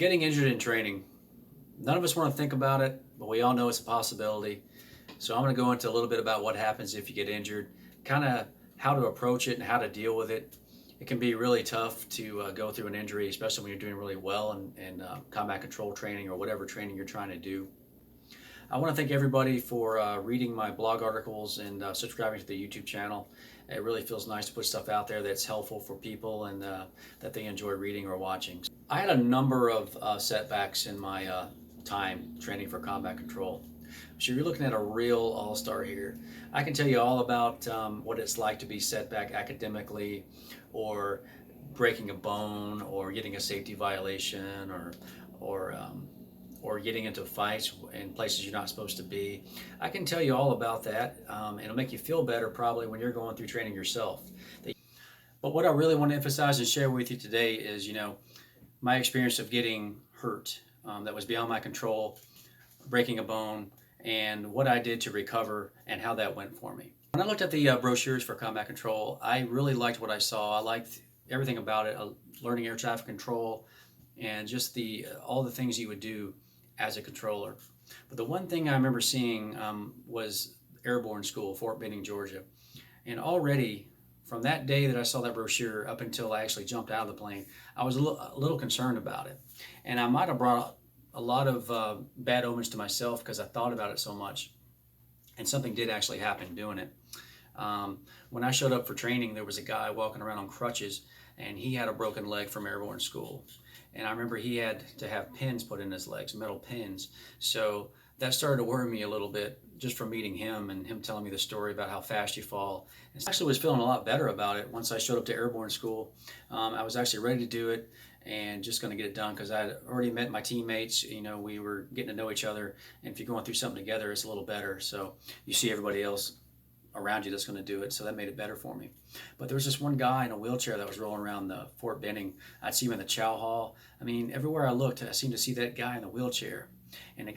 Getting injured in training. None of us want to think about it, but we all know it's a possibility. So I'm going to go into a little bit about what happens if you get injured, kind of how to approach it and how to deal with it. It can be really tough to go through an injury, especially when you're doing really well in combat control training or whatever training you're trying to do. I want to thank everybody for reading my blog articles and subscribing to the YouTube channel. It really feels nice to put stuff out there that's helpful for people and that they enjoy reading or watching. I had a number of setbacks in my time training for combat control. So you're looking at a real all-star here. I can tell you all about what it's like to be set back academically, or breaking a bone, or getting a safety violation, or getting into fights in places you're not supposed to be. I can tell you all about that, and it'll make you feel better probably when you're going through training yourself. But what I really want to emphasize and share with you today is, my experience of getting hurt that was beyond my control, breaking a bone, and what I did to recover and how that went for me. When I looked at the brochures for combat control, I really liked what I saw. I liked everything about it, learning air traffic control, and just all the things you would do as a controller. But the one thing I remember seeing was Airborne School, Fort Benning, Georgia. And already from that day that I saw that brochure up until I actually jumped out of the plane, I was a little concerned about it. And I might have brought a lot of bad omens to myself because I thought about it so much. And something did actually happen doing it. When I showed up for training, there was a guy walking around on crutches, and he had a broken leg from Airborne School. And I remember he had to have pins put in his legs, metal pins. So that started to worry me a little bit just from meeting him and him telling me the story about how fast you fall. And I actually was feeling a lot better about it once I showed up to Airborne School. I was actually ready to do it and just going to get it done because I had already met my teammates. We were getting to know each other. And if you're going through something together, it's a little better. So you see everybody else around you that's going to do it, so that made it better for me. But there was this one guy in a wheelchair that was rolling around the Fort Benning. I'd see him in the chow hall. I mean, everywhere I looked, I seemed to see that guy in the wheelchair. And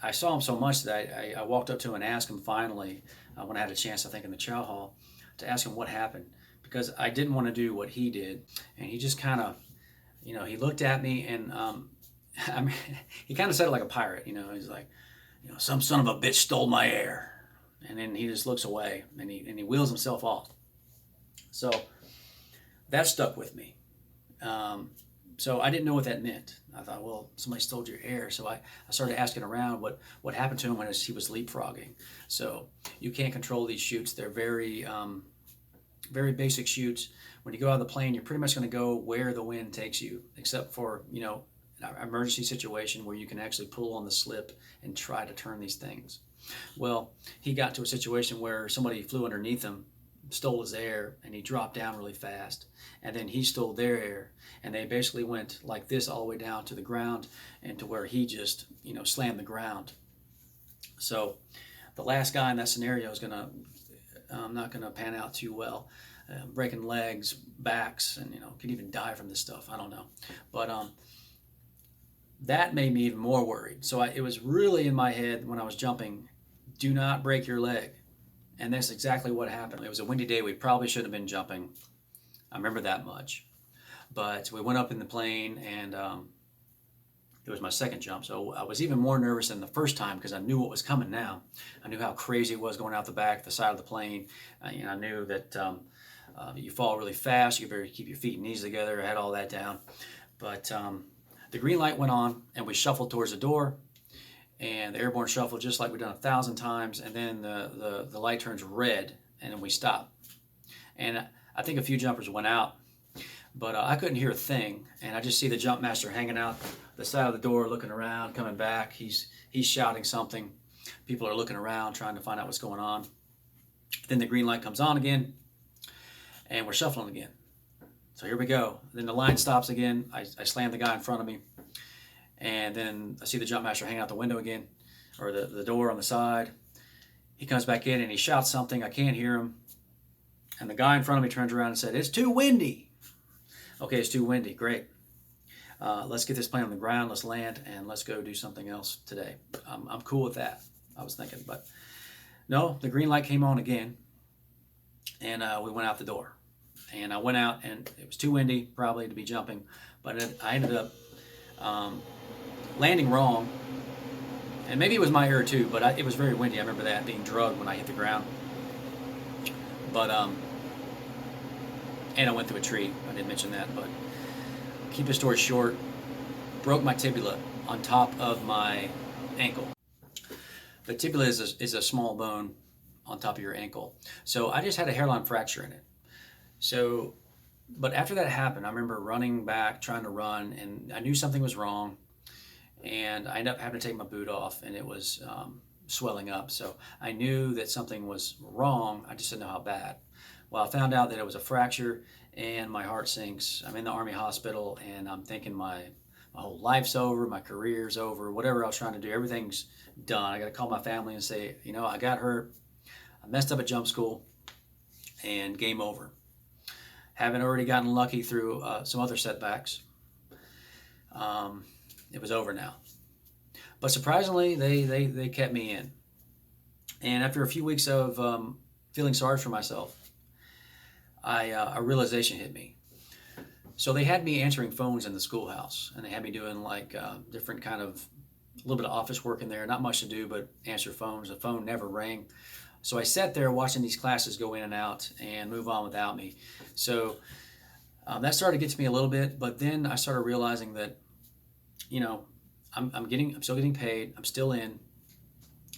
I saw him so much that I walked up to him and asked him finally, when I had a chance, I think in the chow hall, to ask him what happened, because I didn't want to do what he did. And he just kind of, he looked at me and I mean, he kind of said it like a pirate. He's like, some son of a bitch stole my air. And then he just looks away and he wheels himself off. So that stuck with me. So I didn't know what that meant. I thought, well, somebody stole your air. So I started asking around what happened to him when he was leapfrogging. So you can't control these chutes. They're very, very basic chutes. When you go out of the plane, you're pretty much going to go where the wind takes you, except for, an emergency situation where you can actually pull on the slip and try to turn these things. Well, he got to a situation where somebody flew underneath him, stole his air, and he dropped down really fast. And then he stole their air, and they basically went like this all the way down to the ground and to where he just, slammed the ground. So the last guy in that scenario is not going to pan out too well. Breaking legs, backs, and, could even die from this stuff. I don't know. But that made me even more worried. So it was really in my head when I was jumping, do not break your leg. And that's exactly what happened. It was a windy day. We probably shouldn't have been jumping. I remember that much. But we went up in the plane, and it was my second jump. So I was even more nervous than the first time because I knew what was coming now. I knew how crazy it was going out the back, the side of the plane. And I knew that you fall really fast. You better keep your feet and knees together. I had all that down. But the green light went on, and we shuffled towards the door, and the Airborne shuffle, just like we've done 1,000 times, and then the light turns red, and then we stop. And I think a few jumpers went out, but I couldn't hear a thing, and I just see the jump master hanging out the side of the door, looking around, coming back. He's shouting something. People are looking around, trying to find out what's going on. Then the green light comes on again, and we're shuffling again. So here we go. Then the line stops again. I slam the guy in front of me. And then I see the jump master hanging out the window again, or the door on the side. He comes back in and he shouts something. I can't hear him. And the guy in front of me turns around and said, "It's too windy." Okay, it's too windy. Great. Let's get this plane on the ground. Let's land and let's go do something else today. I'm cool with that, I was thinking. But no, the green light came on again. And we went out the door. And I went out, and it was too windy probably to be jumping, but I ended up um, landing wrong, and maybe it was my error too, but it was very windy. I remember that being drugged when I hit the ground. But and I went through a tree. I didn't mention that, but keep the story short, broke my tibia on top of my ankle. The tibia is a small bone on top of your ankle. So I just had a hairline fracture in it. So, but after that happened, I remember running back, trying to run, and I knew something was wrong. And I ended up having to take my boot off, and it was swelling up. So I knew that something was wrong. I just didn't know how bad. Well, I found out that it was a fracture, and my heart sinks. I'm in the Army hospital, and I'm thinking my whole life's over, my career's over, whatever I was trying to do, everything's done. I got to call my family and say, you know, I got hurt, I messed up at jump school, and game over. Having already gotten lucky through some other setbacks, it was over now. But surprisingly, they kept me in. And after a few weeks of feeling sorry for myself, a realization hit me. So they had me answering phones in the schoolhouse, and they had me doing like different kind of, a little bit of office work in there, not much to do, but answer phones. The phone never rang. So I sat there watching these classes go in and out and move on without me. So that started to get to me a little bit, but then I started realizing that, you know, I'm still getting paid, I'm still in,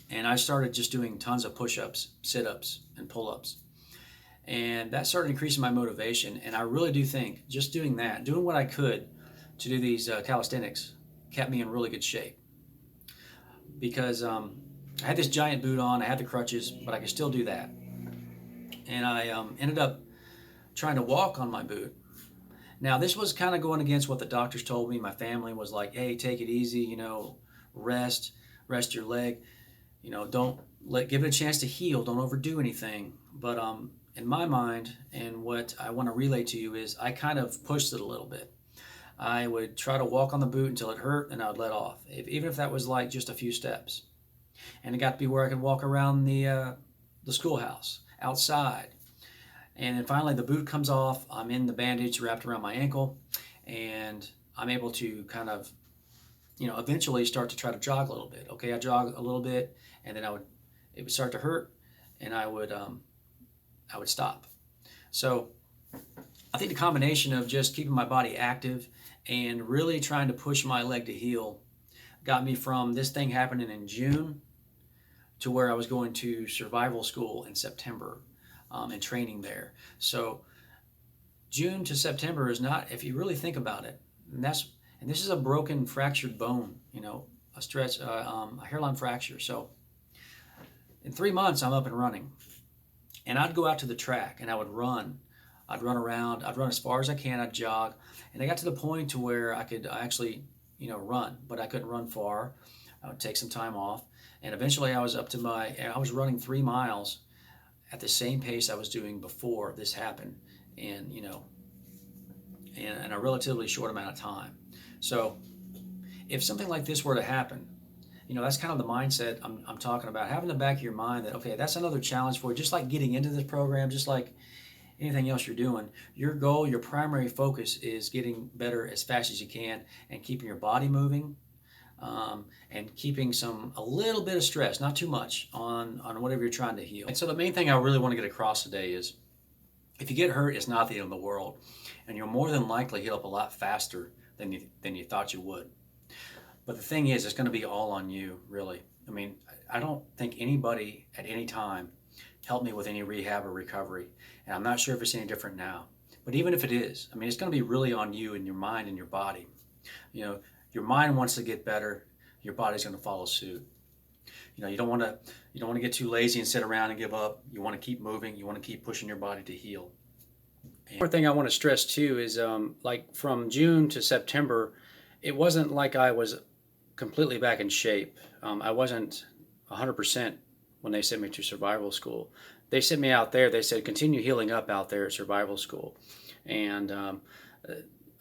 and I started just doing tons of push-ups, sit-ups, and pull-ups. And that started increasing my motivation, and I really do think just doing that, doing what I could to do these calisthenics, kept me in really good shape. Because I had this giant boot on, I had the crutches, but I could still do that. And I ended up trying to walk on my boot. Now, this was kind of going against what the doctors told me. My family was like, hey, take it easy, you know, rest your leg, you know, give it a chance to heal, don't overdo anything. But in my mind, and what I want to relay to you is I kind of pushed it a little bit. I would try to walk on the boot until it hurt, and I would let off, even if that was like just a few steps. And it got to be where I could walk around the schoolhouse, outside. And then finally the boot comes off, I'm in the bandage wrapped around my ankle, and I'm able to kind of, you know, eventually start to try to jog a little bit. Okay, I jog a little bit, and then it would start to hurt, and I would stop. So I think the combination of just keeping my body active and really trying to push my leg to heal got me from this thing happening in June to where I was going to survival school in September and training there. So June to September is not, if you really think about it, and this is a broken, fractured bone, you know, a hairline fracture. So in 3 months, I'm up and running. And I'd go out to the track and I would run. I'd run around. I'd run as far as I can. I'd jog. And I got to the point to where I could actually, you know, run, but I couldn't run far. I would take some time off. And eventually I was running 3 miles at the same pace I was doing before this happened, and, you know, in a relatively short amount of time. So if something like this were to happen, you know, that's kind of the mindset I'm talking about. Having in the back of your mind that, okay, that's another challenge for you, just like getting into this program, just like anything else you're doing. Your goal, your primary focus is getting better as fast as you can and keeping your body moving, and keeping a little bit of stress, not too much, on whatever you're trying to heal. And so the main thing I really want to get across today is, if you get hurt, it's not the end of the world, and you'll more than likely heal up a lot faster than you thought you would. But the thing is, it's going to be all on you, really. I mean, I don't think anybody at any time helped me with any rehab or recovery, and I'm not sure if it's any different now. But even if it is, I mean, it's going to be really on you and your mind and your body. You know, your mind wants to get better, your body's going to follow suit. You know, you don't want to get too lazy and sit around and give up. You want to keep moving. You want to keep pushing your body to heal. And one thing I want to stress too is, like from June to September, it wasn't like I was completely back in shape. I wasn't 100% when they sent me to survival school. They sent me out there. They said, continue healing up out there at survival school. And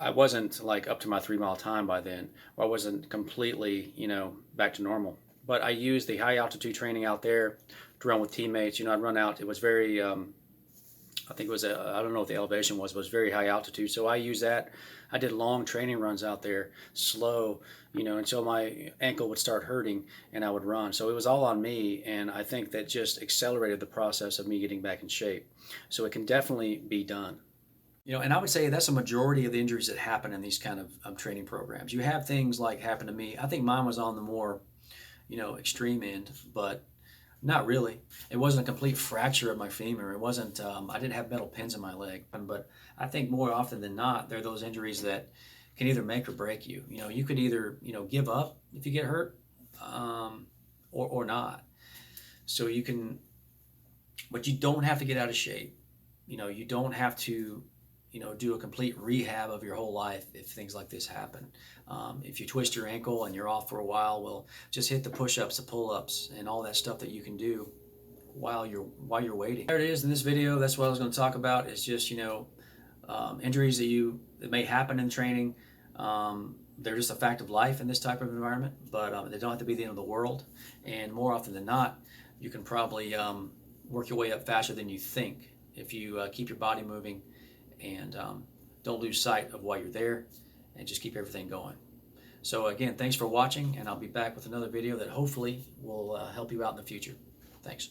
I wasn't like up to my 3 mile time by then. Or I wasn't completely, you know, back to normal. But I used the high altitude training out there to run with teammates. You know, I'd run out. It was very I think it was, I don't know what the elevation was, but it was very high altitude. So I used that. I did long training runs out there, slow, until my ankle would start hurting and I would run. So it was all on me. And I think that just accelerated the process of me getting back in shape. So it can definitely be done. And I would say that's a majority of the injuries that happen in these kind of training programs. You have things like happen to me. I think mine was on the more, extreme end, but not really. It wasn't a complete fracture of my femur. It wasn't. I didn't have metal pins in my leg. But I think more often than not, they're those injuries that can either make or break you. You could either give up if you get hurt, or not. So you can, but you don't have to get out of shape. You don't have to do a complete rehab of your whole life if things like this happen. If you twist your ankle and you're off for a while, well, just hit the push-ups, the pull-ups, and all that stuff that you can do while you're waiting. There it is in this video. That's what I was going to talk about. It's just injuries that may happen in training. They're just a fact of life in this type of environment, but they don't have to be the end of the world. And more often than not, you can probably work your way up faster than you think if you keep your body moving and don't lose sight of why you're there, and just keep everything going. So again, thanks for watching, and I'll be back with another video that hopefully will help you out in the future. Thanks.